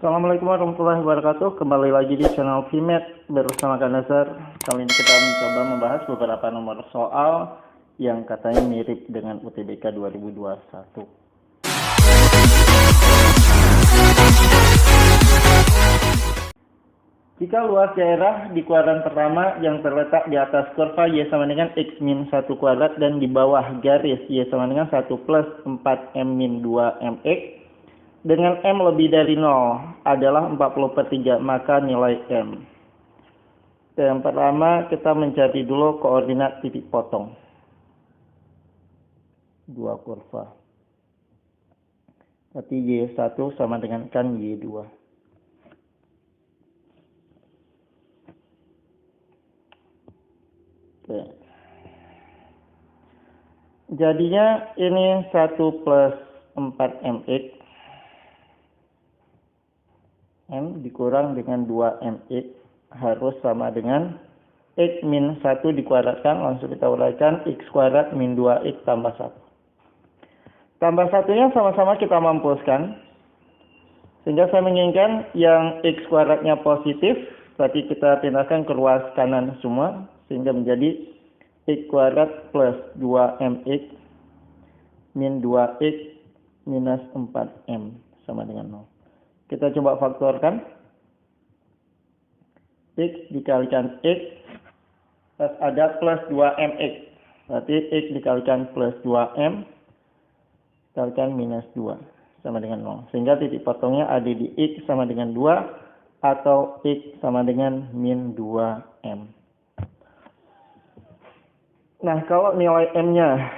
Assalamualaikum warahmatullahi wabarakatuh. Kembali lagi di channel VMAT bersama Kak Nazar. Kali ini kita mencoba membahas beberapa nomor soal yang katanya mirip dengan UTBK 2021. Jika luas daerah di kuadran pertama yang terletak di atas kurva Y sama dengan X min 1 kuadrat dan di bawah garis Y sama dengan 1 plus 4M min 2MX dengan M lebih dari 0 adalah 40/3, maka nilai M. Yang pertama kita mencari dulu koordinat titik potong. Dua kurva. Berarti Y1 sama dengan kan Y2. Oke. Jadinya ini 1 plus 4MX. M dikurang dengan 2MX harus sama dengan X min 1 dikuadratkan, langsung kita uraikan X kuadrat min 2X tambah 1. Tambah satunya sama-sama kita mampuskan, sehingga saya menginginkan yang X kuadratnya positif, berarti kita pindahkan ke ruas kanan semua, sehingga menjadi X kuadrat plus 2MX min 2X minus 4M sama dengan 0. Kita coba faktorkan. X dikalikan X plus ada plus 2MX. Berarti X dikalikan plus 2M dikalikan minus 2 sama dengan 0. Sehingga titik potongnya ada di X sama dengan 2 atau X sama dengan min 2M. Nah, kalau nilai M-nya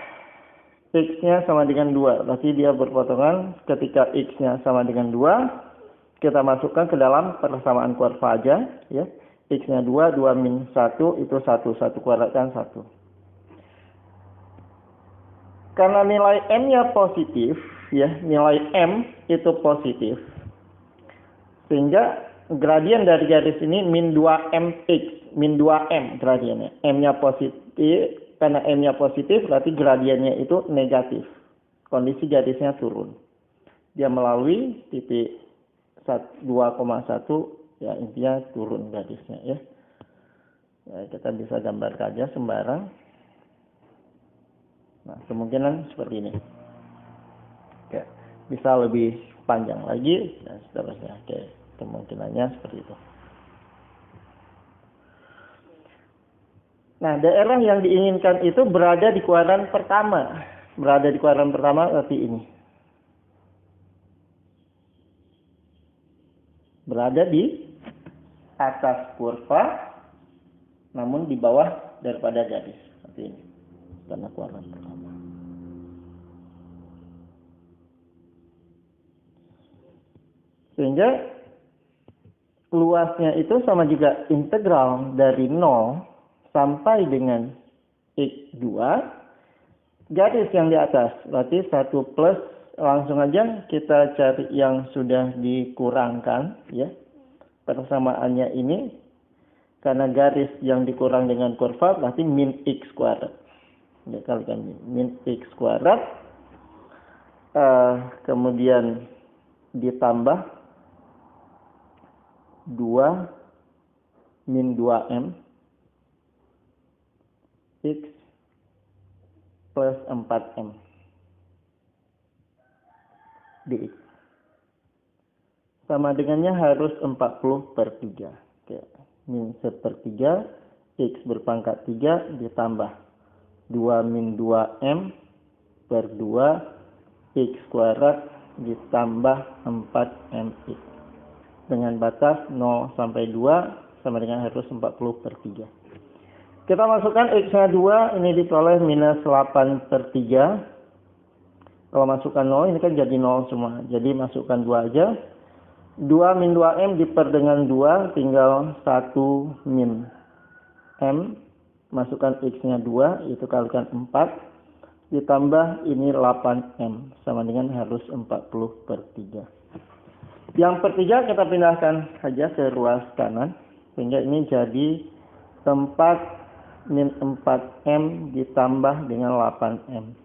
X-nya sama dengan 2, berarti dia berpotongan ketika X-nya sama dengan 2. Kita masukkan ke dalam persamaan kurva aja, ya. X-nya 2, 2 min 1 itu 1, 1 kuadratkan 1. Karena nilai M-nya positif, ya, nilai M itu positif. Sehingga gradien dari garis ini min 2MX, min 2M gradiennya. M-nya positif, karena M-nya positif berarti gradiennya itu negatif. Kondisi garisnya turun. Dia melalui titik 2,1, ya intinya turun garisnya, ya. Ya, kita bisa gambar saja sembarang. Nah, kemungkinan seperti ini. Oke, bisa lebih panjang lagi dan seterusnya. Oke, kemungkinannya seperti itu. Nah, daerah yang diinginkan itu berada di kuadran pertama. Berada di kuadran pertama berarti ini. Berada di atas kurva, namun di bawah daripada garis. Seperti ini. Karena kuadran pertama. Sehingga luasnya itu sama juga integral dari 0 sampai dengan X2. Garis yang di atas. Berarti 1 plus. Langsung aja kita cari yang sudah dikurangkan, ya. Persamaannya ini karena garis yang dikurang dengan kurva berarti min X kuadrat. Ya, kalikan min X kuadrat. Kemudian ditambah 2 min 2M X plus 4M dx. Sama dengannya harus 40/3. Oke. Min 1/3 X berpangkat 3 ditambah 2 min 2M per 2 X kuadrat ditambah 4MX. Dengan batas 0 sampai 2 sama dengan harus 40/3. Kita masukkan X-nya 2, ini diperoleh minus 8/3. Kalau masukkan 0, ini kan jadi 0 semua. Jadi masukkan 2 aja. 2 min 2M diper dengan 2, tinggal 1 min M. Masukkan X-nya 2, itu kalikan 4. Ditambah ini 8M. Sama dengan harus 40/3. Yang per 3 kita pindahkan saja ke ruas kanan. Sehingga ini jadi 4 min 4M ditambah dengan 8M.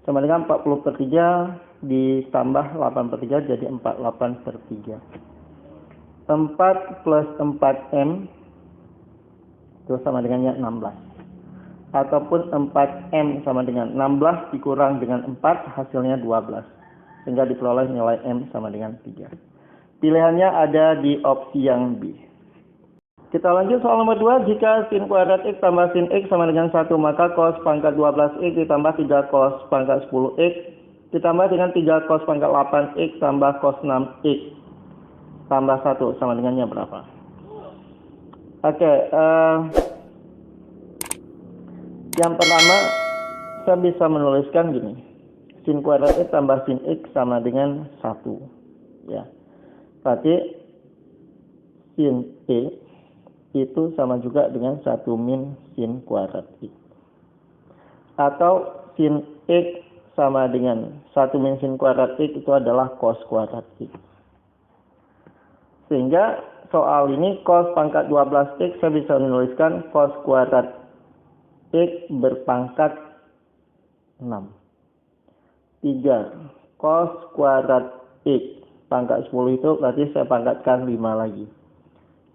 Sama dengan 40/3 ditambah 8/3 jadi 48/3. 4 plus 4M itu sama dengannya 16. Ataupun 4M sama dengan 16 dikurang dengan 4 hasilnya 12. Sehingga diperoleh nilai M sama dengan 3. Pilihannya ada di opsi yang B. Kita lanjut soal nomor 2. Jika sin kuadrat X tambah sin X sama dengan 1, maka cos pangkat 12X ditambah 3 cos pangkat 10X ditambah dengan 3 cos pangkat 8X tambah cos 6X tambah 1 sama dengannya berapa? Oke, yang pertama saya bisa menuliskan gini. Sin kuadrat X tambah sin X sama dengan 1. Ya. Berarti sin X itu sama juga dengan 1 min sin kuadrat X. Atau sin X sama dengan 1 min sin kuadrat X itu adalah cos kuadrat X. Sehingga soal ini cos pangkat 12X saya bisa menuliskan cos kuadrat X berpangkat 6. 3 cos kuadrat X pangkat 10 itu berarti saya pangkatkan 5 lagi.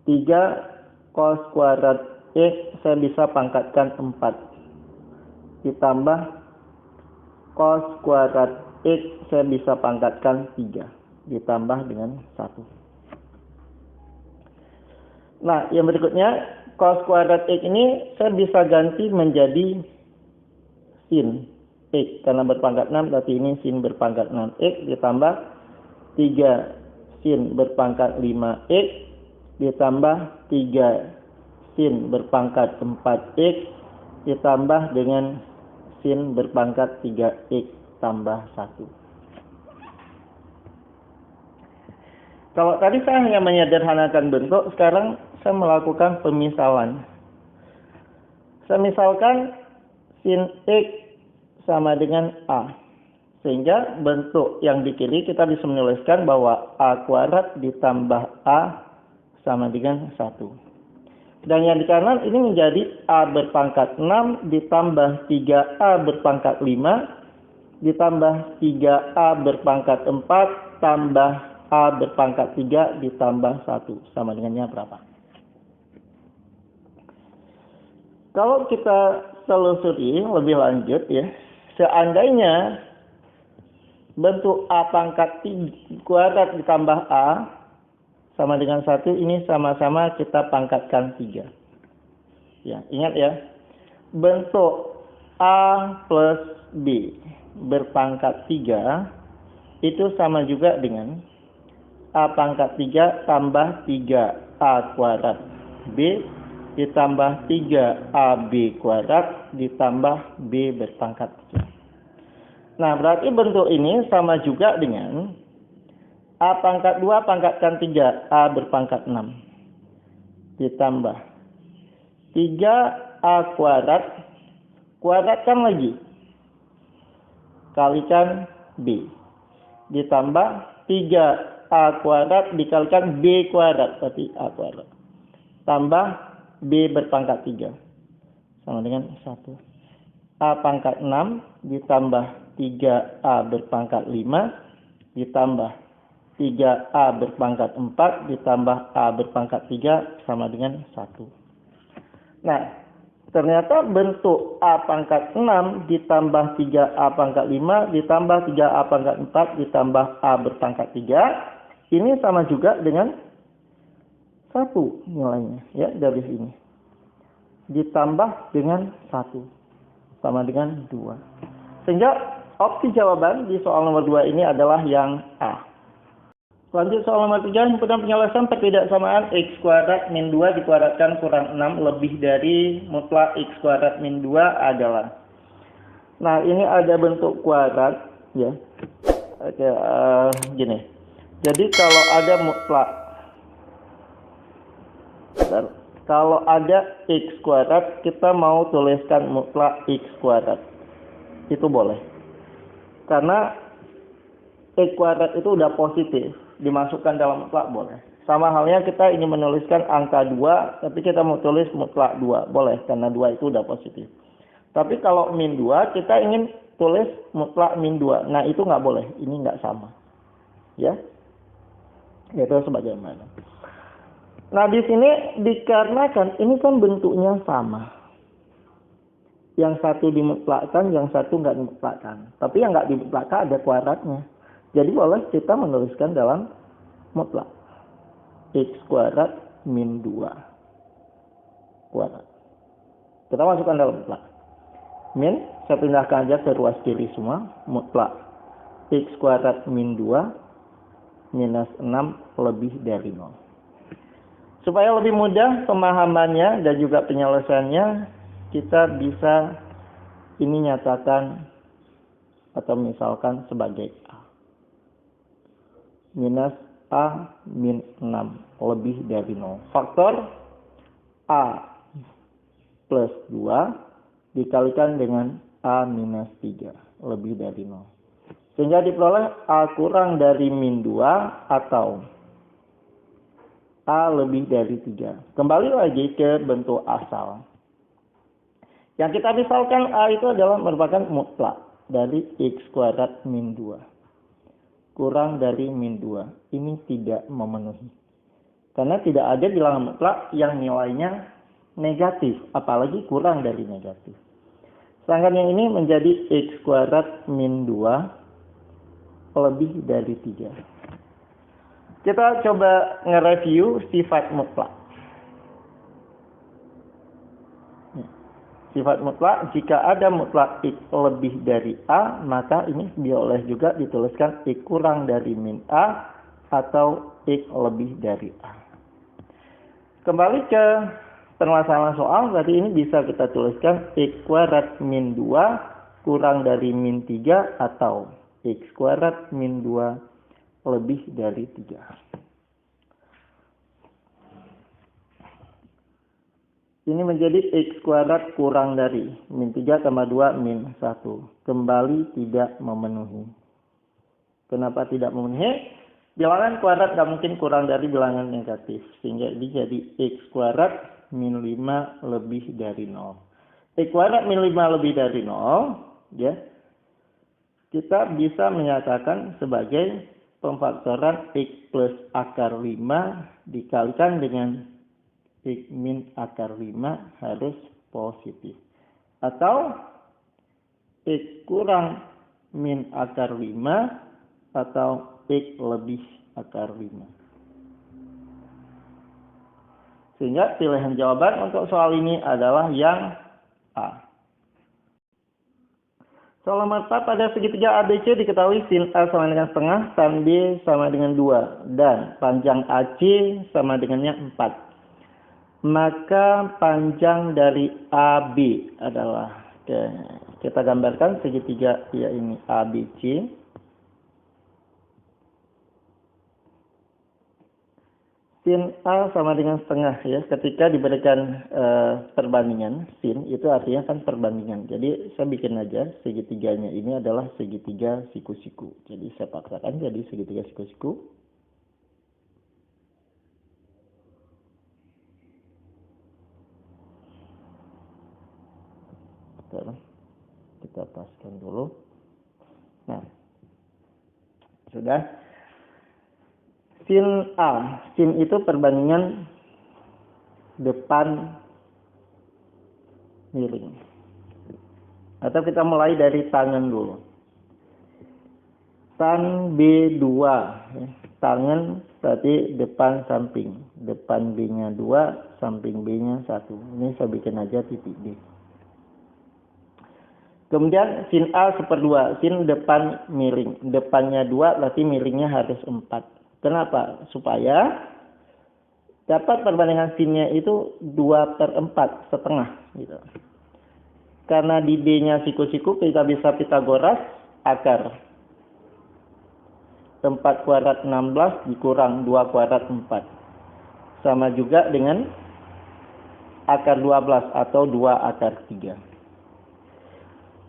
3 cos kuadrat X saya bisa pangkatkan 4. Ditambah cos kuadrat X saya bisa pangkatkan 3. Ditambah dengan 1. Nah, yang berikutnya cos kuadrat X ini saya bisa ganti menjadi sin X. Karena berpangkat 6 berarti ini sin berpangkat 6X ditambah 3 sin berpangkat 5X ditambah 3 sin berpangkat 4X ditambah dengan sin berpangkat 3X tambah 1. Kalau tadi saya hanya menyederhanakan bentuk, sekarang saya melakukan pemisalan. Saya misalkan sin X sama dengan A. Sehingga bentuk yang di kiri kita bisa menuliskan bahwa A kuadrat ditambah A sama dengan 1. Dan yang di kanan ini menjadi A berpangkat 6 ditambah 3A berpangkat 5 ditambah 3A berpangkat 4 tambah A berpangkat 3 ditambah 1 sama dengannya berapa? Kalau kita telusuri lebih lanjut ya, seandainya bentuk A pangkat 3 kuadrat ditambah A sama dengan 1, ini sama-sama kita pangkatkan 3. Ya, ingat ya. Bentuk A plus B berpangkat 3 itu sama juga dengan A pangkat 3 tambah 3A kuadrat B ditambah 3AB kuadrat ditambah B berpangkat 3. Nah, berarti bentuk ini sama juga dengan A pangkat 2 pangkatkan 3, A berpangkat 6. Ditambah 3A kuadrat, kuadratkan lagi. Kalikan B. Ditambah 3A kuadrat dikalikan B kuadrat, berarti A kuadrat. Tambah B berpangkat 3. Sama dengan 1. A pangkat 6 ditambah 3A berpangkat 5 ditambah 3A berpangkat 4 ditambah A berpangkat 3 sama dengan 1. Nah, ternyata bentuk A pangkat 6 ditambah 3A pangkat 5 ditambah 3A pangkat 4 ditambah A berpangkat 3 ini sama juga dengan 1 nilainya ya, dari sini. Ditambah dengan 1 sama dengan 2. Sehingga opsi jawaban di soal nomor 2 ini adalah yang A. Lanjut soal nomor 3, himpunan penyelesaian perbedaan X kuadrat min 2 dikuadratkan kurang 6 lebih dari mutlak X kuadrat min 2 adalah. Nah, ini ada bentuk kuadrat ya. Oke, gini. Jadi kalau ada mutlak, kalau ada X kuadrat, kita mau tuliskan mutlak X kuadrat. Itu boleh. Karena X kuadrat itu udah positif, dimasukkan dalam mutlak boleh. Sama halnya kita ingin menuliskan angka 2, tapi kita mau tulis mutlak 2, boleh, karena 2 itu udah positif. Tapi kalau min 2, kita ingin tulis mutlak min 2, nah itu nggak boleh, ini nggak sama. Ya, itu sebagaimana. Nah, di sini dikarenakan ini kan bentuknya sama. Yang satu dimutlakkan, yang satu nggak dimutlakkan. Tapi yang nggak dimutlakkan ada kuadratnya. Jadi boleh kita menuliskan dalam mutlak. X kuadrat min 2 kuadrat. Kita masukkan dalam mutlak. Min, saya pindahkan aja ke ruas kiri semua. Mutlak. X kuadrat min 2 minus 6 lebih dari 0. Supaya lebih mudah pemahamannya dan juga penyelesaiannya, kita bisa ini nyatakan atau misalkan sebagai A. Minus A min 6 lebih dari 0. Faktor A plus 2 dikalikan dengan A minus 3 lebih dari 0. Sehingga diperoleh A kurang dari min 2 atau A lebih dari 3. Kembali lagi ke bentuk asal. Yang kita misalkan A itu adalah merupakan mutlak dari X kuadrat min 2. Kurang dari min 2. Ini tidak memenuhi. Karena tidak ada bilangan mutlak yang nilainya negatif. Apalagi kurang dari negatif. Sedangkan yang ini menjadi X kuadrat min 2 lebih dari 3. Kita coba nge-review sifat mutlak. Sifat mutlak, jika ada mutlak X lebih dari A, maka ini boleh juga dituliskan X kurang dari min A atau X lebih dari A. Kembali ke permasalahan soal, tadi ini bisa kita tuliskan X kuadrat min 2 kurang dari min 3 atau X kuadrat min 2 lebih dari 3. Ini menjadi X kuadrat kurang dari min 3 tambah 2 min 1. Kembali tidak memenuhi. Kenapa tidak memenuhi? Bilangan kuadrat tidak mungkin kurang dari bilangan negatif. Sehingga ini jadi X kuadrat min 5 lebih dari 0. X kuadrat min 5 lebih dari 0. Ya, kita bisa menyatakan sebagai pemfaktoran X plus akar 5 dikalikan dengan X min akar 5 harus positif. Atau X kurang min akar 5 atau X lebih akar 5. Sehingga pilihan jawaban untuk soal ini adalah yang A. Soal nomor 4, pada segitiga ABC diketahui sin A sama dengan setengah, tan B sama dengan 2, dan panjang AC sama dengannya 4. Maka panjang dari AB adalah, kita gambarkan segitiga ya ini ABC. Sin A sama dengan setengah ya. Ketika diberikan perbandingan sin itu artinya kan perbandingan. Jadi saya bikin aja segitiganya ini adalah segitiga siku-siku. Jadi saya paksakan jadi segitiga siku-siku. Kita paskan dulu. Nah, sudah. Sin A, sin itu perbandingan depan miring. Atau kita mulai dari tangan dulu. Tan B2, ya. Tangan berarti depan samping. Depan B-nya 2, samping B-nya 1. Ini saya bikin aja titik D. Kemudian sin A /2, sin depan miring. Depannya 2, berarti miringnya harus 4. Kenapa? Supaya dapat perbandingan sinnya itu 2/4, setengah gitu. Karena di D-nya siku-siku kita bisa Pitagoras, akar 4 kuadrat 16 dikurang 2 kuadrat 4. Sama juga dengan akar 12 atau 2 akar 3.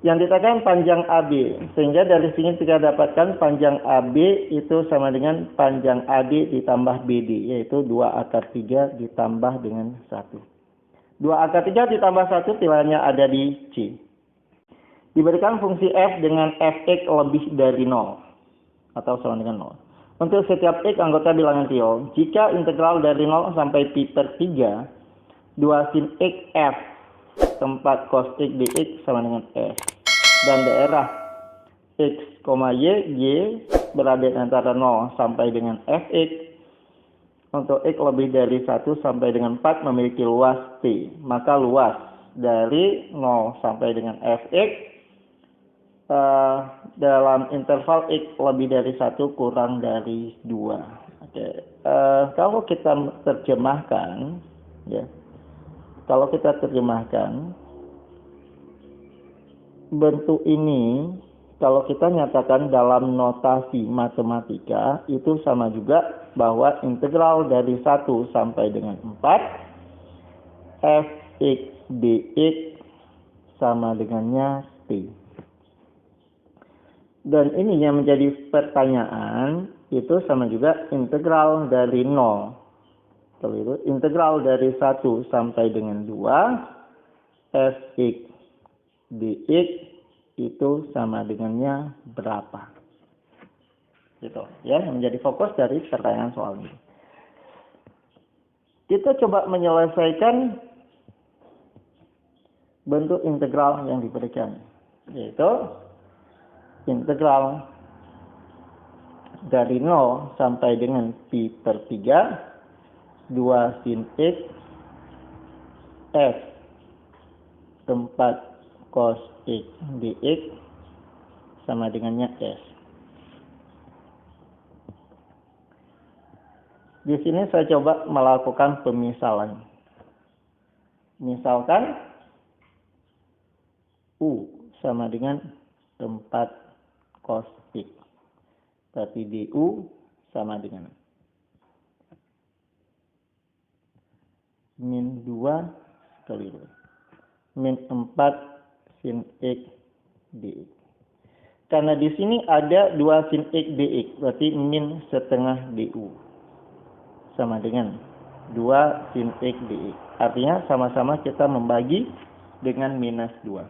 Yang dikatakan panjang AB, sehingga dari sini kita dapatkan panjang AB itu sama dengan panjang AD ditambah BD, yaitu 2 akar 3 ditambah dengan 1. 2 akar 3 ditambah 1 pilihannya ada di C. Diberikan fungsi f dengan fx lebih dari 0 atau sama dengan 0. Untuk setiap X anggota bilangan real, jika integral dari 0 sampai pi per 3, 2 sin X F tempat cos X dx sama dengan S. Dan daerah X, Y berada antara 0 sampai dengan Fx. Untuk X lebih dari 1 sampai dengan 4 memiliki luas T. Maka luas dari 0 sampai dengan Fx dalam interval X lebih dari 1 kurang dari 2. Oke. Kalau kita terjemahkan, ya, kalau kita terjemahkan bentuk ini, kalau kita nyatakan dalam notasi matematika, itu sama juga bahwa integral dari 1 sampai dengan 4 Fx dx sama dengannya T. Dan ini yang menjadi pertanyaan, itu sama juga integral dari 0. Itu integral dari 1 sampai dengan 2 Fx dx itu sama dengannya berapa? Gitu ya, yang menjadi fokus dari pertanyaan soal ini. Kita coba menyelesaikan bentuk integral yang diberikan, yaitu integral dari 0 sampai dengan pi per 3 2 sin X F tempat cos X dx sama dengannya S. Di sini saya coba melakukan pemisalan. Misalkan U sama dengan 4 cos X. Berarti du sama dengan min 2 keliru. Min 4 sin X dx. Karena di sini ada 2 sin X dx, berarti min setengah du sama dengan 2 sin X dx. Artinya sama-sama kita membagi dengan minus 2.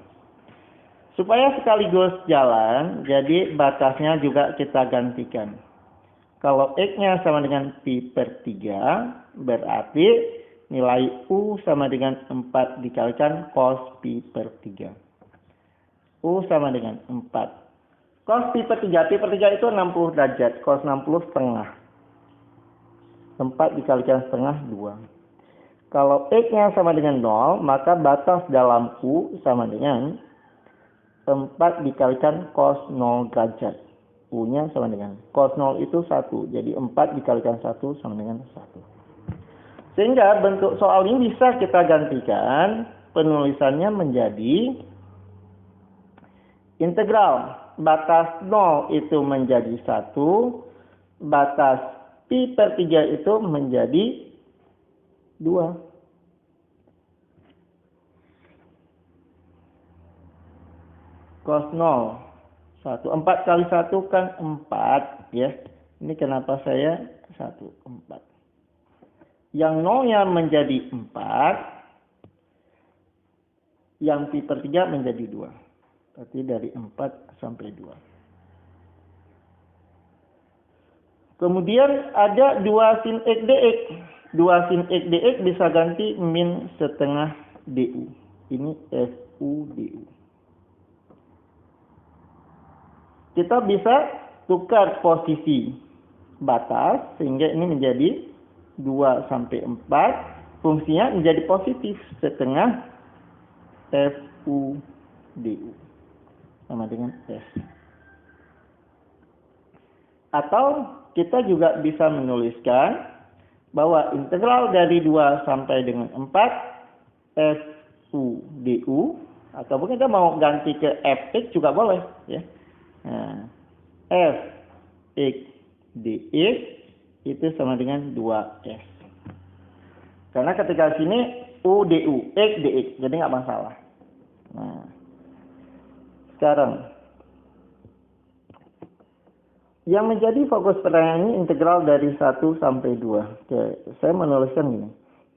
Supaya sekaligus jalan, jadi batasnya juga kita gantikan. Kalau X-nya sama dengan pi per 3, berarti nilai U sama dengan 4 dikalikan cos pi per 3. U sama dengan 4. Cos pi per 3, pi per 3 itu 60 derajat, cos 60 setengah. 4 dikalikan setengah, 2. Kalau X-nya sama dengan 0, maka batas dalam U sama dengan 4 dikalikan cos 0 derajat. U-nya sama dengan cos 0 itu 1. Jadi 4 dikalikan 1 sama dengan 1. Sehingga bentuk soal ini bisa kita gantikan. Penulisannya menjadi integral batas 0 itu menjadi 1. Batas pi per 3 itu menjadi 2. Cos 0 1. 4 kali 1 kan 4 ya. Ini kenapa saya 1 4. Yang 0-nya menjadi 4. Yang pi per 3 menjadi 2. Berarti dari 4 sampai 2. Kemudian ada 2 sin X dx. 2 sin X dx bisa ganti min setengah du. Ini fu du. Kita bisa tukar posisi batas sehingga ini menjadi 2 sampai 4. Fungsinya menjadi positif setengah fu du sama dengan S. Atau kita juga bisa menuliskan bahwa integral dari 2 sampai dengan 4 fu du, atau mungkin kita mau ganti ke fx juga boleh ya. Nah, Fx dx itu sama dengan 2S. Karena ketika sini U du, X dx, jadi nggak masalah. Nah, sekarang yang menjadi fokus pertanyaan ini integral dari 1 sampai 2. Oke, saya menuliskan gini.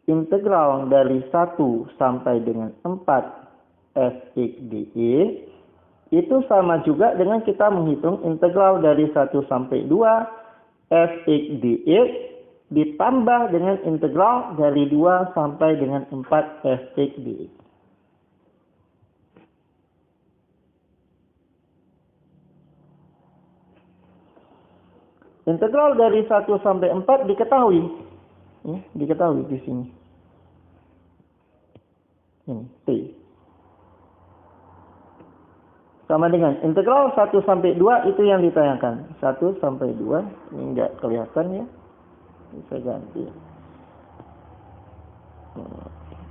Integral dari 1 sampai dengan 4 Fx dx itu sama juga dengan kita menghitung integral dari 1 sampai 2 fx dx ditambah dengan integral dari 2 sampai dengan 4 fx dx. Integral dari 1 sampai 4 diketahui. Ya, diketahui di sini. Ini, T. Sama dengan integral 1 sampai 2 itu yang ditanyakan. 1 sampai 2, ini enggak kelihatan ya. Bisa ganti.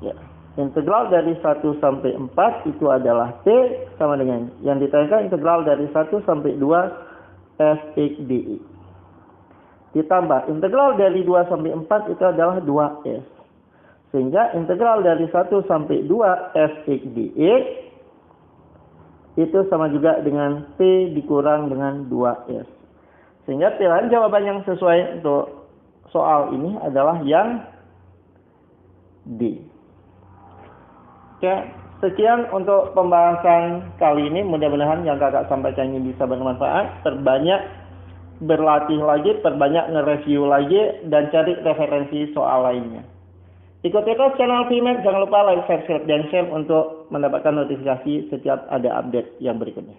Ya. Integral dari 1 sampai 4 itu adalah T sama dengan yang ditanyakan integral dari 1 sampai 2 fx dx. Ditambah integral dari 2 sampai 4 itu adalah 2s. Sehingga integral dari 1 sampai 2 fx dx itu sama juga dengan T dikurang dengan 2s. Sehingga pilihan jawaban yang sesuai untuk soal ini adalah yang D. Oke, sekian untuk pembahasan kali ini. Mudah-mudahan yang kakak sampaikan ini bisa bermanfaat. Perbanyak berlatih lagi, perbanyak nge-review lagi, dan cari referensi soal lainnya. Ikuti terus channel VMAX, jangan lupa like, subscribe, dan share untuk mendapatkan notifikasi setiap ada update yang berikutnya.